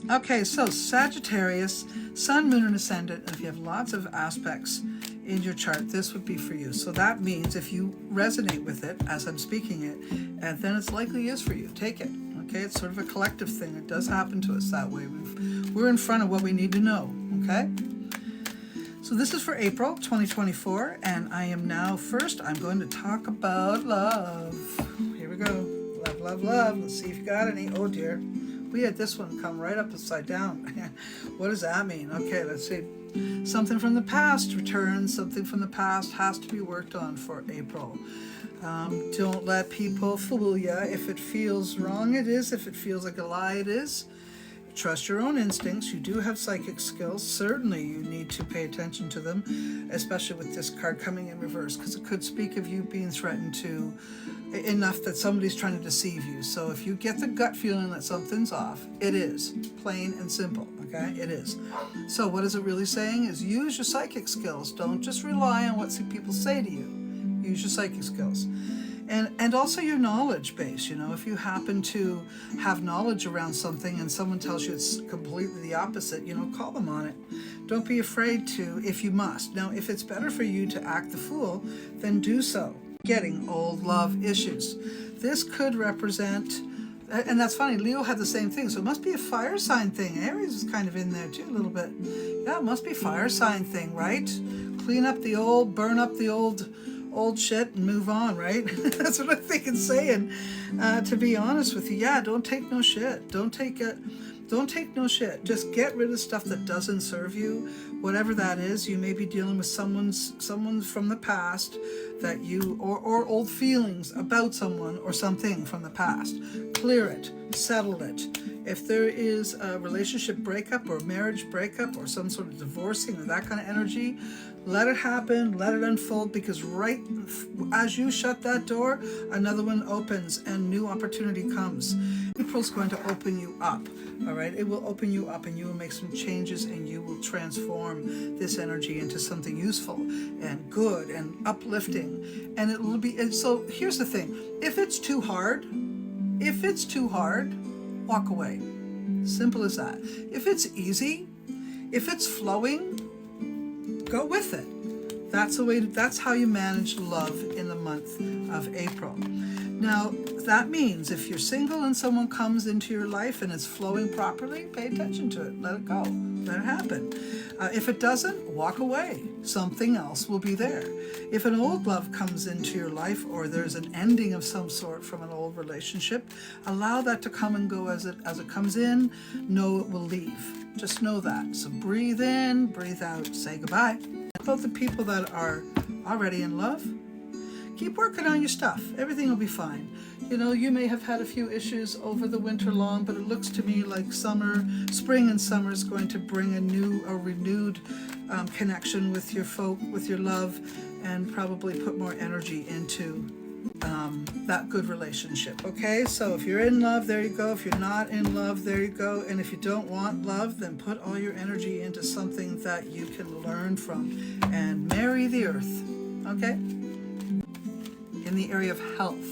Okay, so Sagittarius, Sun, Moon, and Ascendant, and if you have lots of aspects in your chart, this would be for you. So that means if you resonate with it as I'm speaking it, and then it's likely is for you. Take it. Okay, it's sort of a collective thing. It does happen to us that way. We're in front of what we need to know. Okay. So this is for April 2024, and I am now first. I'm going to talk about love. Here we go. Love, love, love. Let's see if you got any. Oh dear. We had this one come right up upside down. What does that mean? Okay, let's see. Something from the past returns. Something from the past has to be worked on for April. Don't let people fool you. If it feels wrong, it is. If it feels like a lie, it is. Trust your own instincts. You do have psychic skills. Certainly you need to pay attention to them, especially with this card coming in reverse, because it could speak of you being threatened to enough that somebody's trying to deceive you. So if you get the gut feeling that something's off, it is. Plain and simple, okay? It is. So what is it really saying is use your psychic skills. Don't just rely on what people say to you. Use your psychic skills. And also your knowledge base. You know, if you happen to have knowledge around something and someone tells you it's completely the opposite, you know, call them on it. Don't be afraid to if you must. Now, if it's better for you to act the fool, then do so. Getting old love issues. This could represent, and that's funny, Leo had the same thing, so it must be a fire sign thing. Aries is kind of in there too a little bit. Yeah, it must be fire sign thing, right? Clean up the old, burn up the old shit and move on, right? That's what I think it's saying. To be honest with you, yeah, don't take no shit. Don't take no shit. Just get rid of stuff that doesn't serve you, whatever that is. You may be dealing with someone from the past that you or old feelings about someone or something from the past. Clear it, settle it. If there is a relationship breakup or marriage breakup or some sort of divorcing or that kind of energy, let it happen, let it unfold, because right as you shut that door, another one opens and new opportunity comes. April's going to open you up, all right? It will open you up and you will make some changes and you will transform this energy into something useful and good and uplifting. And it will be, and so here's the thing, if it's too hard, walk away. Simple as that. If it's easy, if it's flowing, go with it. That's the way. That's how you manage love in the month of April. Now, that means if you're single and someone comes into your life and it's flowing properly, pay attention to it. Let it go. Let it happen. If it doesn't, walk away. Something else will be there. If an old love comes into your life or there's an ending of some sort from an old relationship, allow that to come and go as it comes in. Know it will leave. Just know that. So breathe in, breathe out, say goodbye. About the people that are already in love, keep working on your stuff. Everything will be fine. You know, you may have had a few issues over the winter long, but it looks to me like spring and summer is going to bring a renewed connection with your folk, with your love, and probably put more energy into that good relationship. Okay, so if you're in love, there you go. If you're not in love, there you go. And if you don't want love, then put all your energy into something that you can learn from and marry the earth. Okay? In the area of health,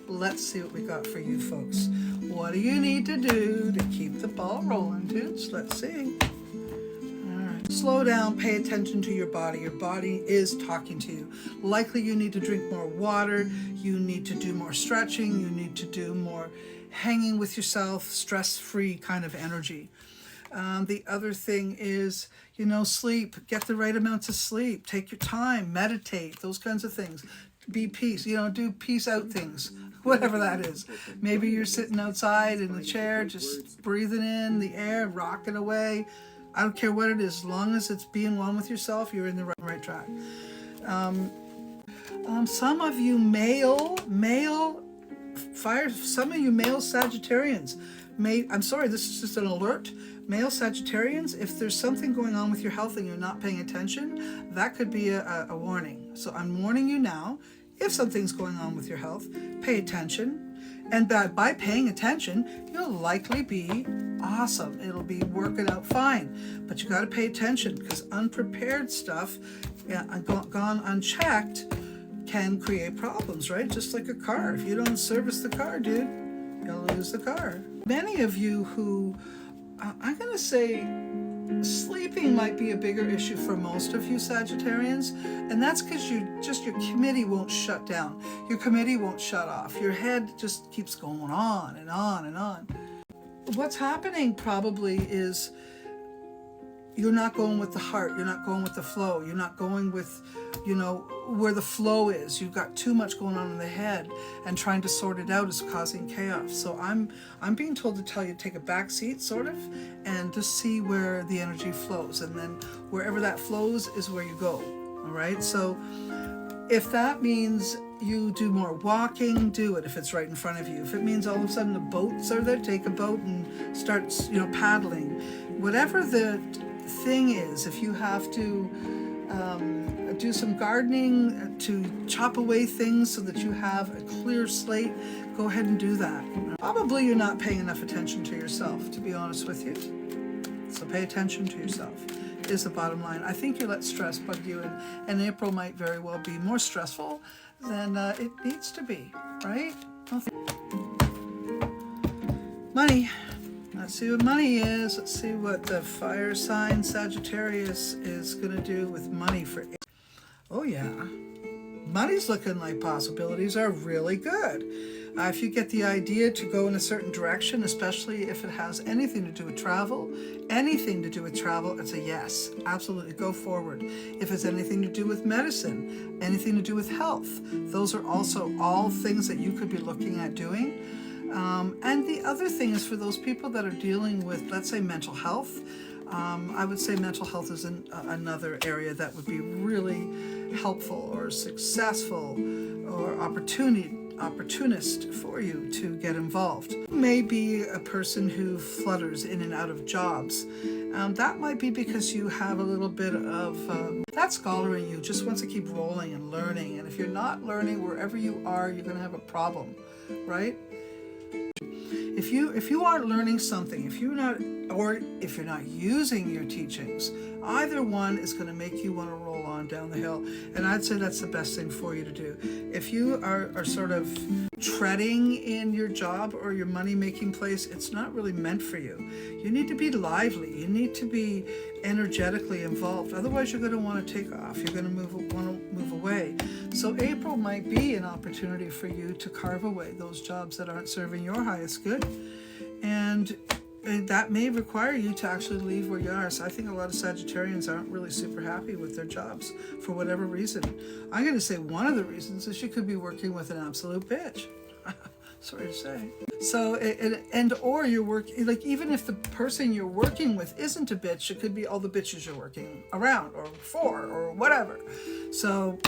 let's see what we got for you folks. What do you need to do to keep the ball rolling, dudes? Let's see. All right. Slow down, pay attention to your body. Your body is talking to you. Likely you need to drink more water, you need to do more stretching, you need to do more hanging with yourself, stress-free kind of energy. The other thing is, you know, sleep. Get the right amounts of sleep. Take your time, meditate, those kinds of things. Be peace, you know, do peace out things, whatever that is. Maybe you're sitting outside in the chair, just breathing in the air, rocking away. I don't care what it is, as long as it's being one with yourself, you're in the right track. Some of you male Sagittarians this is just an alert. Male Sagittarians, if there's something going on with your health and you're not paying attention, that could be a warning. So I'm warning you now, if something's going on with your health, pay attention. And by paying attention, you'll likely be awesome. It'll be working out fine. But you got to pay attention, because unprepared stuff, gone unchecked, can create problems, right? Just like a car. If you don't service the car, dude, you'll lose the car. Many of you who I'm going to say sleeping might be a bigger issue for most of you Sagittarians, and that's because your committee won't shut down. Your committee won't shut off. Your head just keeps going on and on and on. What's happening probably is you're not going with the heart. You're not going with the flow. You're not going with, where the flow is. You've got too much going on in the head, and trying to sort it out is causing chaos. So I'm being told to tell you to take a back seat, sort of, and just see where the energy flows. And then wherever that flows is where you go. All right. So if that means you do more walking, do it if it's right in front of you. If it means all of a sudden the boats are there, take a boat and start, paddling. Whatever the thing is, if you have to do some gardening to chop away things so that you have a clear slate, go ahead and do that. Probably you're not paying enough attention to yourself, to be honest with you. So pay attention to yourself is the bottom line. I think you let stress bug you, and April might very well be more stressful than it needs to be, right? Money. Let's see what money is. Let's see what the fire sign Sagittarius is going to do with money for April. Oh yeah, money's looking like possibilities are really good. If you get the idea to go in a certain direction, especially if it has anything to do with travel, it's a yes. Absolutely, go forward. If it's anything to do with medicine, anything to do with health, those are also all things that you could be looking at doing. And the other thing is for those people that are dealing with, let's say, mental health. I would say mental health is another area that would be really helpful or successful or opportunist for you to get involved. Maybe a person who flutters in and out of jobs. That might be because you have a little bit of that scholar in you just wants to keep rolling and learning. And if you're not learning wherever you are, you're going to have a problem, right? If you aren't learning something, if you're not using your teachings, either one is going to make you want to roll on down the hill. And I'd say that's the best thing for you to do. If you are sort of treading in your job or your money-making place, it's not really meant for you. You need to be lively. You need to be energetically involved. Otherwise, you're going to want to take off. You're going to want to move away. So April might be an opportunity for you to carve away those jobs that aren't serving your highest good. And that may require you to actually leave where you are. So I think a lot of Sagittarians aren't really super happy with their jobs for whatever reason. I'm going to say one of the reasons is you could be working with an absolute bitch. Sorry to say. So, or you're working, like even if the person you're working with isn't a bitch, it could be all the bitches you're working around or for or whatever. So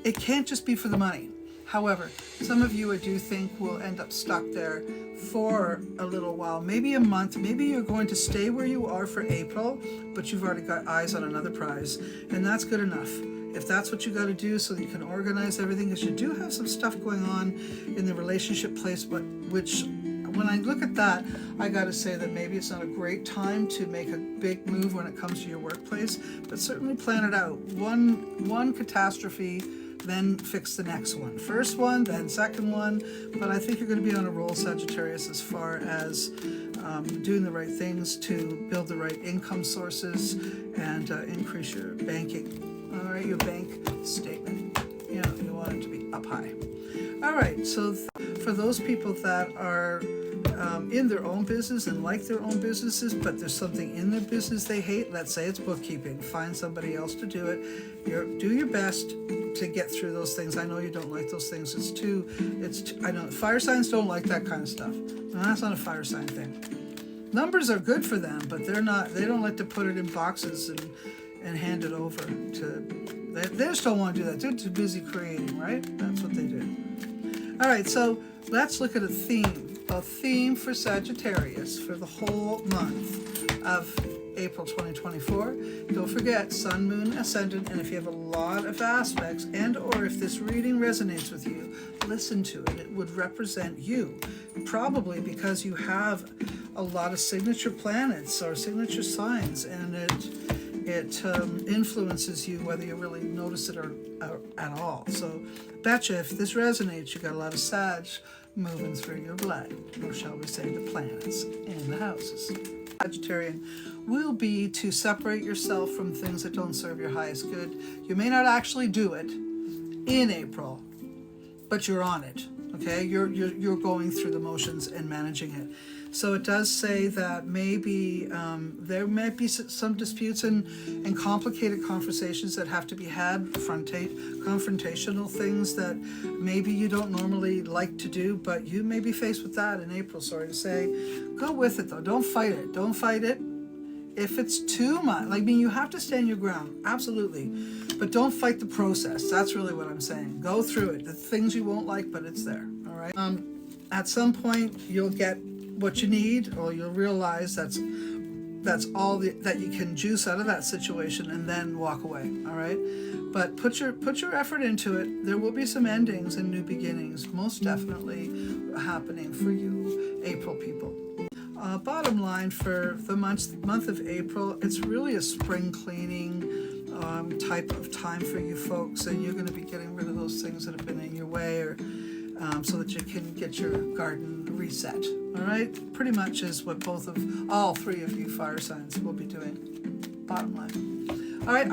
it can't just be for the money. However, some of you I do think will end up stuck there for a little while, maybe a month. Maybe you're going to stay where you are for April, but you've already got eyes on another prize, and that's good enough. If that's what you got to do so that you can organize everything, because you do have some stuff going on in the relationship place, but which when I look at that, I got to say that maybe it's not a great time to make a big move when it comes to your workplace, but certainly plan it out. One catastrophe, then fix the next one. First one, then second one. But I think you're going to be on a roll, Sagittarius, as far as doing the right things to build the right income sources and increase your banking. All right, your bank statement. You want it to be up high. All right, so for those people that are in their own business and like their own businesses, but there's something in their business they hate, let's say it's bookkeeping, find somebody else to do it. Do your best to get through those things. I know you don't like those things. It's too, I know fire signs don't like that kind of stuff. No, that's not a fire sign thing. Numbers are good for them, but they don't like to put it in boxes and hand it over to, they just don't want to do that. They're too busy creating, right? That's what they do. All right, so let's look at a theme for Sagittarius for the whole month of April 2024. Don't forget Sun, Moon, Ascendant, and if you have a lot of aspects and or if this reading resonates with you, listen to it. It would represent you, probably because you have a lot of signature planets or signature signs, and it influences you whether you really notice it or at all. So betcha if this resonates, you got a lot of Sag moving through your blood, or shall we say the planets in the houses. Sagittarian will be to separate yourself from things that don't serve your highest good. You may not actually do it in April, but you're on it. Okay, you're going through the motions and managing it. So it does say that maybe there might be some disputes and complicated conversations that have to be had, confrontational things that maybe you don't normally like to do, but you may be faced with that in April. Sorry to say. Go with it though. Don't fight it. Don't fight it. If it's too much, I mean, you have to stand your ground, absolutely. But don't fight the process. That's really what I'm saying. Go through it. The things you won't like, but it's there, all right? At some point, you'll get what you need, or you'll realize that's all that you can juice out of that situation, and then walk away, all right? But put your effort into it. There will be some endings and new beginnings, most definitely happening for you, April people. Bottom line for the month of April, it's really a spring cleaning type of time for you folks, and you're going to be getting rid of those things that have been in your way, or so that you can get your garden reset. All right, pretty much is what all three of you fire signs will be doing. Bottom line. All right.